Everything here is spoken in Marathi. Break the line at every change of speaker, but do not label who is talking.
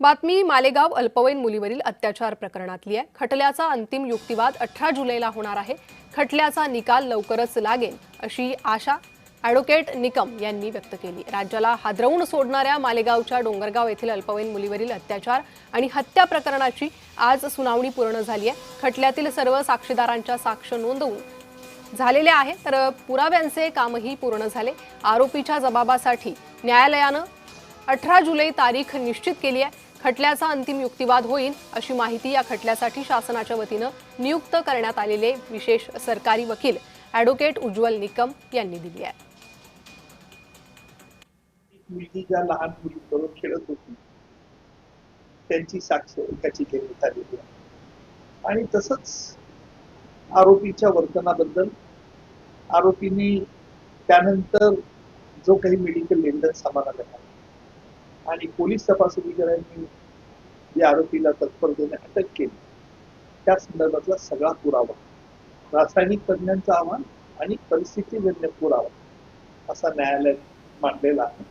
बातमी मालेगाव अल्पवयीन मुलीवरील अत्याचार प्रकरणातली आहे। खटल्याचा अंतिम युक्तिवाद 18 जुलैला होणार आहे। खटल्याचा निकाल लवकरच लागेल अशी आशा ॲडव्होकेट निकम यांनी व्यक्त केली। राज्याला हादरवून सोडणाऱ्या मालेगावच्या डोंगरगाव येथील अल्पवयीन मुलीवरील अत्याचार आणि हत्या प्रकरणाची आज सुनावणी पूर्ण झाली आहे। खटल्यातील सर्व साक्षीदारांच्या साक्ष नोंदवून झालेल्या आहे, तर पुराव्यांचे कामही पूर्ण झाले। आरोपीच्या जबाबासाठी न्यायालयानं 18 जुलै तारीख निश्चित केली आहे। खटल्याचा अंतिम युक्तिवाद होईल अशी माहिती या खटल्यासाठी शासनाच्या वतीनं नियुक्त करण्यात आलेले विशेष सरकारी वकील ॲडव्होकेट उज्ज्वल निकम यांनी दिली आहे।
मुलगी ज्या लहान मुलीबरोबर खेळत होती त्यांची साक्ष एकाची घेण्यात आलेली आहे आणि तसंच आरोपीच्या वर्तनाबद्दल आरोपीने त्यानंतर जो काही मेडिकल एव्हिडन्स आम्हाला मिळाला आणि पोलीस तपास अधिकाऱ्यांनी जे आरोपीला तत्परतेने अटक केली त्या संदर्भातला सगळा पुरावा, रासायनिक तज्ञांचा अहवाल आणि परिस्थितीजन्य पुरावा असा न्यायालयात मांडलेला आहे।